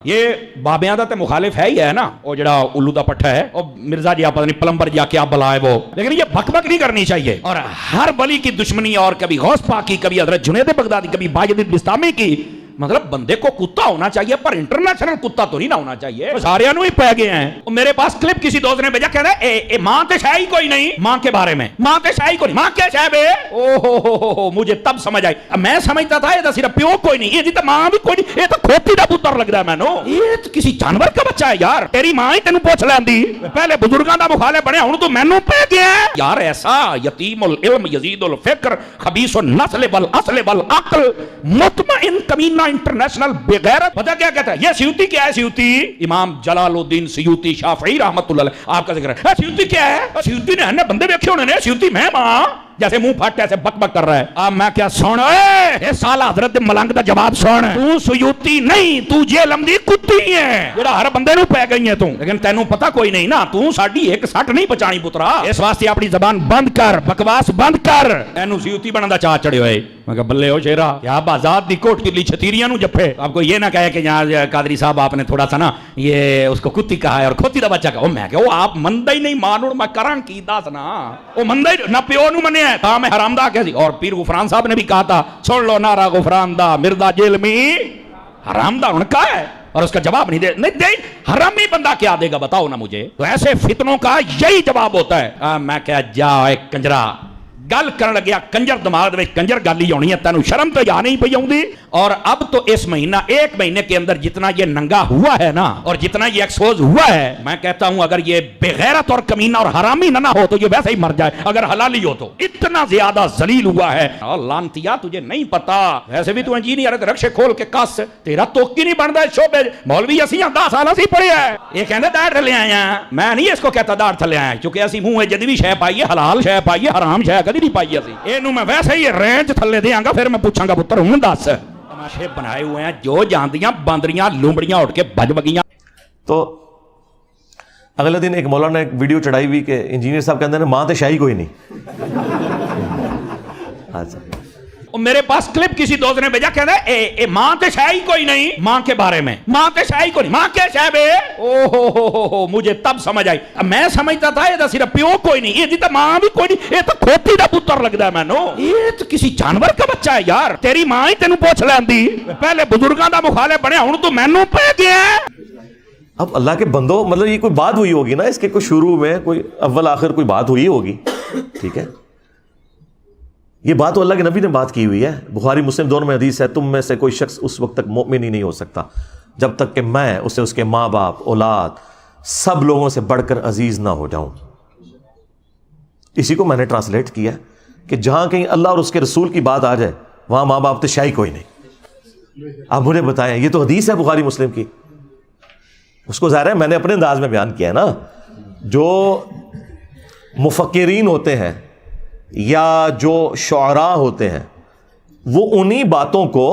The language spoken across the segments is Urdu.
یہ بابیاں دا تے مخالف ہے ہی ہے نا، وہ جڑا الو دا پٹھا ہے، وہ مرزا جی پتہ نہیں پلمبر جا کیا بلا ہے وہ، لیکن یہ بک بک نہیں کرنی چاہیے، اور ہر ولی کی دشمنی، اور کبھی غوث پاک کی، کبھی حضرت جنید بغدادی، کبھی باجد بستامی کی، مطلب بندے کو کتا ہونا چاہیے پر انٹرنیشنل کتا تو نہیں نہ ہونا چاہیے، سارے انو ہی پہ گئے ہیں۔ میرے پاس کلپ کسی دوست نے بھیجا، کہہ رہا ہے ماں تے شاہی کوئی نہیں، ماں کے بارے میں، ماں تے شاہی کوئی نہیں، ماں کیا شاہ بے، او مجھے تب سمجھ آئی، میں سمجھتا تھا یہ تو صرف پیو کوئی نہیں، یہ تو ماں بھی کوئی نہیں، یہ تو کھوتی دا پتر لگ رہا ہے میں نو، یہ تو کسی جانور کا بچہ ہے یار، تیری ماں ہی تینوں پوچھ لیندی، پہلے بزرگاں دا مخالف بنیا، ہن تو مینوں پہ گیا ہے یار، ایسا یتیم العلم یزید الفکر خبیث النسل والاصل والعقل مطمئن کمینہ انٹرنیشنل بغیرت، پتہ کیا کہتا ہے؟ یہ سیوطی کیا ہے؟ سیوطی امام جلال الدین سیوطی شافعی رحمۃ اللہ علیہ، آپ کا ذکر ہے، سیوطی کیا ہے؟ سیوطی نے ہنے بندے دیکھے ہونے نے، سیوطی میں ماں جیسے منہ پھٹ ایسے بک بک کر رہا ہے، اب میں کیا سن، اے سالہ حضرت ملنگ دا جواب سن، تو سیوطی نہیں، تو جیلم دی کتی ہے جڑا ہر بندے نو پہ گئی ہے تو، لیکن تینوں پتہ کوئی نہیں نا، تو ساڈی ایک سٹ نہیں بچانی پترا، اس واسطے اپنی زبان بند کر، بکواس بند کر، اینو سیوطی بنن دا چاہ چڑھے ہوئے، میں کہا بلے ہو شیرا، کیا بازاد دی کوٹ کلی چھتیریاں نو جپے، آپ کو یہ نہ کہے کہ یہاں قادری صاحب آپ نے تھوڑا سا نا یہ اس کو کتی کہا ہے اور کھوتی دا بچہ کہا، میں کہ وہ آپ مندہ ہی نہیں مانوڑ، میں کران کی داس نا، وہ مندہ ہی نہ پیو نو منیا ہے، کہا میں حرام دا کہہ دی، اور پیر غفران صاحب نے بھی کہا تھا، سن لو نعرہ غفران دا، مردا جیل میں حرام دا، انہوں کہا ہے، اور اس کا جواب نہیں دے، حرامی بندہ کیا دے گا بتاؤ نا مجھے، تو ایسے فتنوں کا یہی جواب ہوتا ہے، میں کہا جا ایک کنجرا گل کرن لگیا، کنجر دماغ دے کنجر گل ہی ہونی ہے، تینوں شرم تو یا نہیں پئی آؤندی، اور اب تو اس مہینہ ایک مہینے کے اندر جتنا یہ ننگا ہوا ہے نا، اور جتنا یہ ایکسپوز ہوا ہے، میں کہتا ہوں اگر یہ بغیرت اور کمینہ اور حرامی نہ ہو تو یہ ویسے ہی مر جائے، اگر حلالی ہو تو اتنا زیادہ ذلیل ہوا ہے، اور لانتیا تجھے نہیں پتا، ویسے بھی تو انجینئر ہے، رکشے کھول کے کس تیرا توکی نہیں بنتا ہے شعبے، مولوی اسی 10 سال اسی پڑھے ہیں، یہ کہندے داڑھ تھلے آئے ہیں، میں نہیں اس کو کہتا داڑھ تھلے آئے، چونکہ اسی منہ جدوی شے پائیے، حلال شے پائیے، حرام شے کدی نہیں پائی اسی، اینو میں ویسے ہی رینج تھلے دیاں گا، پھر میں پوچھاں گا پتر ہوں دس، تماشے بنائے ہوئے ہیں جو جاندیاں باندریاں لومڑیاں اٹھ کے بج بگیاں۔ تو اگلے دن ایک مولانا نے ایک ویڈیو چڑھائی ہوئی کہ انجینئر صاحب کہتے ہیں ماں تے شاہی کوئی نہیں، میرے پاس کلپ کسی دوست نے بھیجا، کہہ رہا ہے ماں تے شاہی کوئی نہیں، ماں کے بارے میں، ماں تے شاہی کوئی نہیں، ماں کیا شاہ بے، او مجھے تب سمجھ آئی، میں سمجھتا تھا یہ تو صرف پیو کوئی نہیں، یہ تو ماں بھی کوئی نہیں، یہ تو کھوتی دا پتر لگ رہا ہے میں نو، یہ تو کسی جانور کا بچہ ہے یار، تیری ماں ہی تینوں پوچھ لیندی، پہلے بزرگاں دا مخالف بنیا، ہن تو مینوں پہ گیا ہے۔ اب اللہ کے بندو، مطلب یہ کوئی بات ہوئی ہوگی نا، اس کے کوئی شروع میں کوئی اول آخر کوئی بات ہوئی ہوگی، ٹھیک ہے، یہ بات تو اللہ کے نبی نے بات کی ہوئی ہے، بخاری مسلم دونوں میں حدیث ہے، تم میں سے کوئی شخص اس وقت تک مومن ہی نہیں ہو سکتا جب تک کہ میں اسے اس کے ماں باپ اولاد سب لوگوں سے بڑھ کر عزیز نہ ہو جاؤں۔ اسی کو میں نے ٹرانسلیٹ کیا کہ جہاں کہیں اللہ اور اس کے رسول کی بات آ جائے وہاں ماں باپ تو شاہی کوئی نہیں۔ آپ مجھے بتائیں، یہ تو حدیث ہے بخاری مسلم کی، اس کو ظاہر ہے میں نے اپنے انداز میں بیان کیا ہے نا، جو مفکرین ہوتے ہیں یا جو شعراء ہوتے ہیں وہ انہی باتوں کو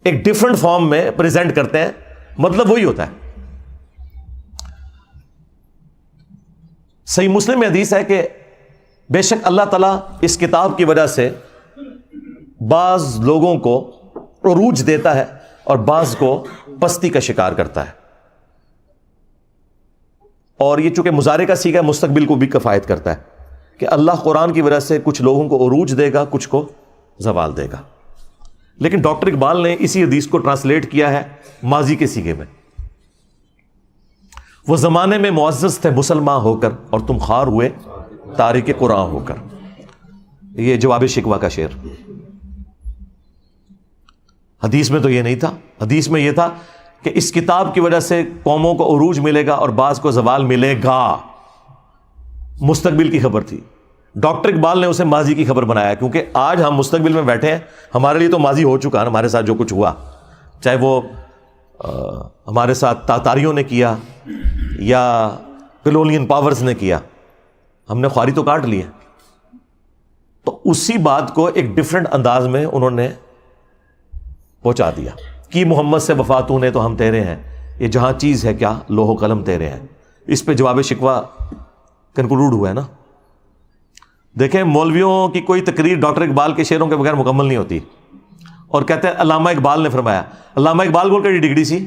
ایک ڈیفرنٹ فارم میں پریزنٹ کرتے ہیں، مطلب وہی ہوتا ہے۔ صحیح مسلم میں حدیث ہے کہ بے شک اللہ تعالیٰ اس کتاب کی وجہ سے بعض لوگوں کو عروج دیتا ہے اور بعض کو پستی کا شکار کرتا ہے، اور یہ چونکہ مضارع کا صیغہ مستقبل کو بھی کفایت کرتا ہے کہ اللہ قرآن کی وجہ سے کچھ لوگوں کو عروج دے گا، کچھ کو زوال دے گا۔ لیکن ڈاکٹر اقبال نے اسی حدیث کو ٹرانسلیٹ کیا ہے ماضی کے صیغے میں، وہ زمانے میں معزز تھے مسلمان ہو کر اور تم خوار ہوئے تارک قرآن ہو کر، یہ جواب شکوہ کا شعر۔ حدیث میں تو یہ نہیں تھا، حدیث میں یہ تھا کہ اس کتاب کی وجہ سے قوموں کو عروج ملے گا اور بعض کو زوال ملے گا، مستقبل کی خبر تھی۔ ڈاکٹر اقبال نے اسے ماضی کی خبر بنایا، کیونکہ آج ہم مستقبل میں بیٹھے ہیں، ہمارے لیے تو ماضی ہو چکا ہے، ہمارے ساتھ جو کچھ ہوا، چاہے وہ ہمارے ساتھ تاتاریوں نے کیا یا کلونین پاورز نے کیا، ہم نے خواری تو کاٹ لی ہے۔ تو اسی بات کو ایک ڈفرینٹ انداز میں انہوں نے پہنچا دیا کہ محمد سے وفاتوں نے تو ہم تیرے ہیں، یہ جہاں چیز ہے کیا لوح و قلم تیرے ہیں۔ اس پہ جواب شکوہ کنکلوڈ ہوا ہے نا۔ دیکھیں، مولویوں کی کوئی تقریر ڈاکٹر اقبال کے شعروں کے بغیر مکمل نہیں ہوتی، اور کہتے ہیں علامہ اقبال نے فرمایا. علامہ اقبال کو کہڑی ڈگری سی؟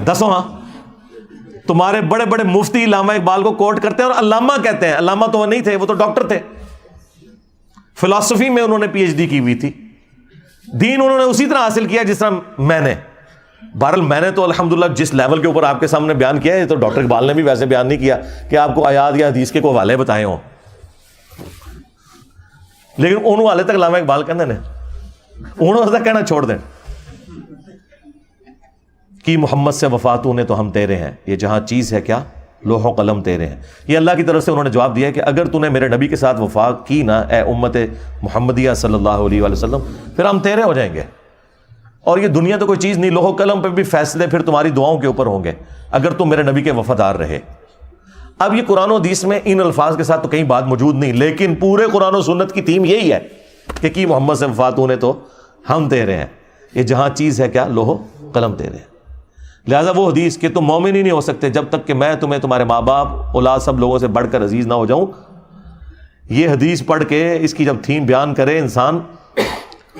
دسو ہاں. تمہارے بڑے بڑے مفتی علامہ اقبال کو کوٹ کرتے ہیں اور علامہ کہتے ہیں. علامہ تو وہ نہیں تھے, وہ تو ڈاکٹر تھے. فلسفی میں انہوں نے پی ایچ ڈی کی ہوئی تھی. دین انہوں نے اسی طرح حاصل کیا جس طرح میں نے. بہرحال میں نے تو الحمدللہ جس لیول کے اوپر آپ کے سامنے بیان کیا ہے, تو ڈاکٹر اقبال نے بھی ویسے بیان نہیں کیا کہ آپ کو آیات یا حدیث کے کوئی حوالے بتائے ہوں, لیکن انہوں حالے تک علامہ اقبال کہنے نے, انہوں تک کہنا چھوڑ دیں کہ محمد سے وفاتوں نے تو ہم تیرے ہیں, یہ جہاں چیز ہے کیا لوح و قلم تیرے ہیں. یہ اللہ کی طرف سے انہوں نے جواب دیا ہے کہ اگر تو نے میرے نبی کے ساتھ وفا کی نا اے امت محمدیہ صلی اللہ علیہ وآلہ وسلم, پھر ہم تیرے ہو جائیں گے. اور یہ دنیا تو کوئی چیز نہیں, لوح و قلم پہ بھی فیصلے پھر تمہاری دعاؤں کے اوپر ہوں گے اگر تم میرے نبی کے وفادار رہے. اب یہ قرآن و حدیث میں ان الفاظ کے ساتھ تو کہیں بات موجود نہیں, لیکن پورے قرآن و سنت کی تھیم یہی ہے کہ کی محمد سے وفاتوں نے تو ہم تیرے ہیں, یہ جہاں چیز ہے کیا لوح و قلم تیرے ہیں. لہٰذا وہ حدیث کہ تم مومن ہی نہیں ہو سکتے جب تک کہ میں تمہیں تمہارے ماں باپ اولاد سب لوگوں سے بڑھ کر عزیز نہ ہو جاؤں, یہ حدیث پڑھ کے اس کی جب تھیم بیان کرے انسان,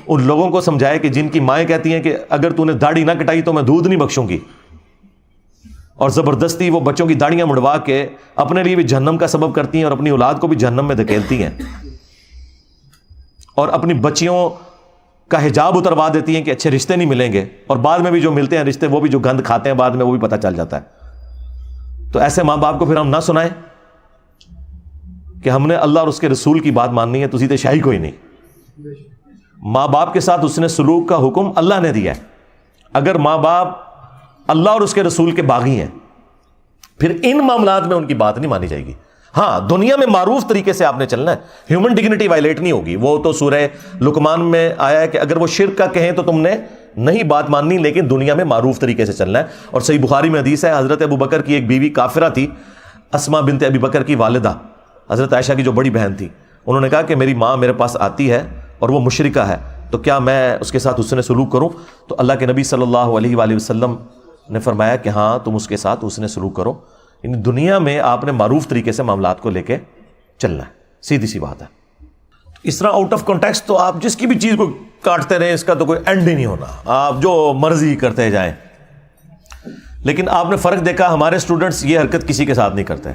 ان لوگوں کو سمجھائے کہ جن کی مائیں کہتی ہیں کہ اگر تو نے داڑھی نہ کٹائی تو میں دودھ نہیں بخشوں گی, اور زبردستی وہ بچوں کی داڑیاں مڑوا کے اپنے لیے بھی جہنم کا سبب کرتی ہیں اور اپنی اولاد کو بھی جہنم میں دھکیلتی ہیں, اور اپنی بچیوں کا حجاب اتروا دیتی ہیں کہ اچھے رشتے نہیں ملیں گے, اور بعد میں بھی جو ملتے ہیں رشتے وہ بھی جو گند کھاتے ہیں بعد میں وہ بھی پتہ چل جاتا ہے. تو ایسے ماں باپ کو پھر ہم نہ سنائیں کہ ہم نے اللہ اور اس کے رسول کی بات ماننی ہے, تسی تے شاہی کوئی نہیں. ماں باپ کے ساتھ اس نے سلوک کا حکم اللہ نے دیا ہے. اگر ماں باپ اللہ اور اس کے رسول کے باغی ہیں پھر ان معاملات میں ان کی بات نہیں مانی جائے گی. ہاں دنیا میں معروف طریقے سے آپ نے چلنا ہے, ہیومن ڈگنیٹی وائلیٹ نہیں ہوگی. وہ تو سورہ لقمان میں آیا ہے کہ اگر وہ شرک کا کہیں تو تم نے نہیں بات ماننی, لیکن دنیا میں معروف طریقے سے چلنا ہے. اور صحیح بخاری میں حدیث ہے, حضرت ابو بکر کی ایک بیوی کافرہ تھی, اسماء بنت ابی بکر کی والدہ, حضرت عائشہ کی جو بڑی بہن تھی. انہوں نے کہا کہ میری ماں میرے پاس آتی ہے اور وہ مشرکہ ہے, تو کیا میں اس کے ساتھ حسن سلوک کروں؟ تو اللہ کے نبی صلی اللہ علیہ وآلہ وسلم نے فرمایا کہ ہاں تم اس کے ساتھ حسن سلوک کرو. یعنی دنیا میں آپ نے معروف طریقے سے معاملات کو لے کے چلنا ہے, سیدھی سی بات ہے. اس طرح آؤٹ آف کانٹیکسٹ تو آپ جس کی بھی چیز کو کاٹتے رہیں, اس کا تو کوئی اینڈ ہی نہیں ہونا, آپ جو مرضی کرتے جائیں. لیکن آپ نے فرق دیکھا, ہمارے اسٹوڈنٹس یہ حرکت کسی کے ساتھ نہیں کرتے,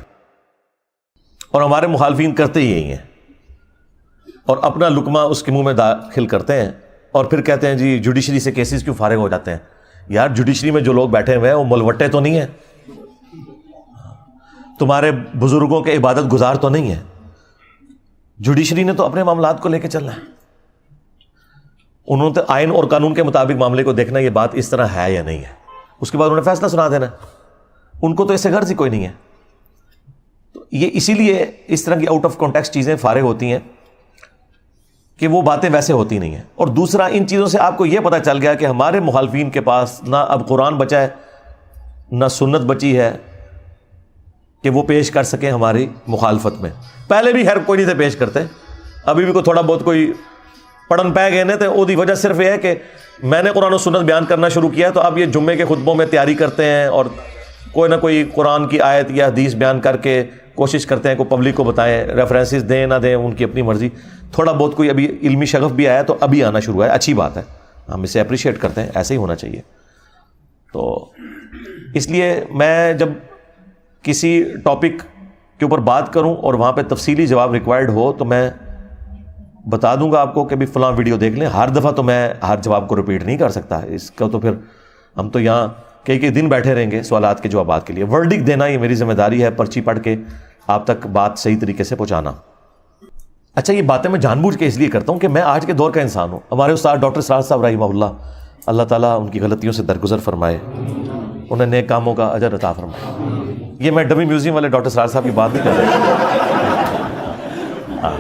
اور ہمارے مخالفین کرتے ہی یہی ہیں, اور اپنا لقمہ اس کے منہ میں داخل کرتے ہیں, اور پھر کہتے ہیں جی جوڈیشری سے کیسز کیوں فارغ ہو جاتے ہیں. یار جوڈیشری میں جو لوگ بیٹھے ہوئے ہیں وہ ملوٹے تو نہیں ہیں, تمہارے بزرگوں کے عبادت گزار تو نہیں ہے. جوڈیشری نے تو اپنے معاملات کو لے کے چلنا ہے, انہوں نے آئین اور قانون کے مطابق معاملے کو دیکھنا یہ بات اس طرح ہے یا نہیں ہے, اس کے بعد انہوں نے فیصلہ سنا دینا. ان کو تو اس سے غرض ہی کوئی نہیں ہے. تو یہ اسی لیے اس طرح کی آؤٹ آف کانٹیکسٹ چیزیں فارغ ہوتی ہیں کہ وہ باتیں ویسے ہوتی نہیں ہیں. اور دوسرا, ان چیزوں سے آپ کو یہ پتہ چل گیا کہ ہمارے مخالفین کے پاس نہ اب قرآن بچا ہے نہ سنت بچی ہے کہ وہ پیش کر سکیں ہماری مخالفت میں. پہلے بھی خیر کوئی نہیں تھے پیش کرتے, ابھی بھی کوئی تھوڑا بہت کوئی پڑھن پہ گئے تھے. وہ دی وجہ صرف یہ ہے کہ میں نے قرآن و سنت بیان کرنا شروع کیا, تو اب یہ جمعے کے خطبوں میں تیاری کرتے ہیں اور کوئی نہ کوئی قرآن کی آیت یا حدیث بیان کر کے کوشش کرتے ہیں کہ پبلک کو بتائیں, ریفرنسز دیں نہ دیں ان کی اپنی مرضی. تھوڑا بہت کوئی ابھی علمی شغف بھی آیا تو ابھی آنا شروع ہے, اچھی بات ہے, ہم اسے اپریشیٹ کرتے ہیں, ایسے ہی ہونا چاہیے. تو اس لیے میں جب کسی ٹاپک کے اوپر بات کروں اور وہاں پہ تفصیلی جواب ریکوائرڈ ہو تو میں بتا دوں گا آپ کو کہ بھی فلاں ویڈیو دیکھ لیں. ہر دفعہ تو میں ہر جواب کو رپیٹ نہیں کر سکتا, اس کا تو پھر ہم تو یہاں کئی دن بیٹھے رہیں گے سوالات کے جوابات کے لیے. ورڈک دینا یہ میری ذمہ داری ہے, پرچی پڑھ کے آپ تک بات صحیح طریقے سے پہنچانا. اچھا, یہ باتیں میں جان بوجھ کے اس لیے کرتا ہوں کہ میں آج کے دور کا انسان ہوں. ہمارے استاد ڈاکٹر سراج صاحب رحمہ اللہ تعالیٰ ان کی غلطیوں سے درگزر فرمائے, انہیں نیک کاموں کا اجر عطا فرمائے. یہ میں ڈمی میوزیم والے ڈاکٹر سراج صاحب کی بات نہیں کر رہا,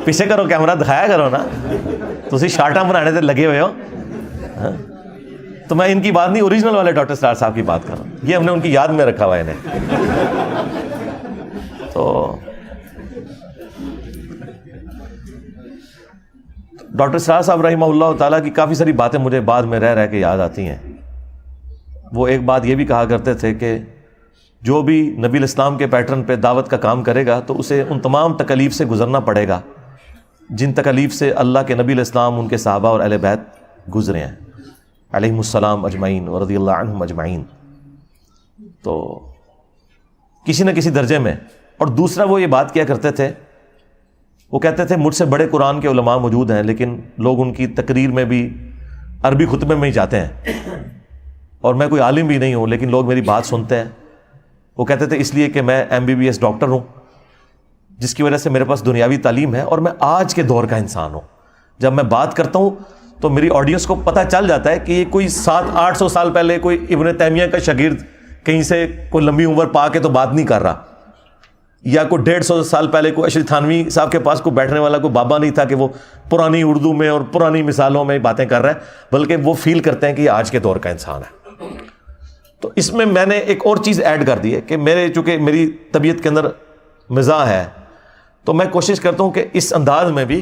پیچھے کرو کیمرہ دکھایا کرو نا, تسی شارٹاں بنانے سے لگے ہوئے ہو. تو میں ان کی بات نہیں, اوریجنل والے ڈاکٹر سراج صاحب کی بات کر رہا ہوں. یہ ہم نے ان کی یاد میں رکھا ہوا ہے انہیں. تو ڈاکٹر سراج صاحب رحمہ اللہ تعالیٰ کی کافی ساری باتیں مجھے بعد میں رہ کے یاد آتی ہیں. وہ ایک بات یہ بھی کہا کرتے تھے کہ جو بھی نبی الاسلام کے پیٹرن پہ دعوت کا کام کرے گا تو اسے ان تمام تکالیف سے گزرنا پڑے گا جن تکالیف سے اللہ کے نبی علیہ السلام، ان کے صحابہ اور اہل بیت گزرے ہیں علیہم السلام اجمعین و رضی اللہ عنہم اجمعین، تو کسی نہ کسی درجے میں. اور دوسرا وہ یہ بات کیا کرتے تھے، وہ کہتے تھے مجھ سے بڑے قرآن کے علماء موجود ہیں لیکن لوگ ان کی تقریر میں بھی عربی خطبے میں ہی جاتے ہیں، اور میں کوئی عالم بھی نہیں ہوں لیکن لوگ میری بات سنتے ہیں. وہ کہتے تھے اس لیے کہ میں MBBS ڈاکٹر ہوں، جس کی وجہ سے میرے پاس دنیاوی تعلیم ہے اور میں آج کے دور کا انسان ہوں. جب میں بات کرتا ہوں تو میری آڈینس کو پتہ چل جاتا ہے کہ یہ کوئی 700-800 سال پہلے کوئی ابن تیمیہ کا شاگرد کہیں سے کوئی لمبی عمر پا کے تو بات نہیں کر رہا، یا کوئی 150 سال پہلے کوئی اشرف تھانوی صاحب کے پاس کوئی بیٹھنے والا کوئی بابا نہیں تھا کہ وہ پرانی اردو میں اور پرانی مثالوں میں باتیں کر رہا ہے، بلکہ وہ فیل کرتے ہیں کہ یہ آج کے دور کا انسان ہے. تو اس میں میں نے ایک اور چیز ایڈ کر دی ہے کہ چونکہ میری طبیعت کے اندر مزاح ہے، تو میں کوشش کرتا ہوں کہ اس انداز میں بھی،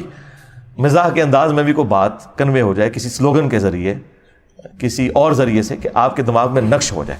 مزاح کے انداز میں بھی کوئی بات کنوے ہو جائے کسی سلوگن کے ذریعے، کسی اور ذریعے سے، کہ آپ کے دماغ میں نقش ہو جائے.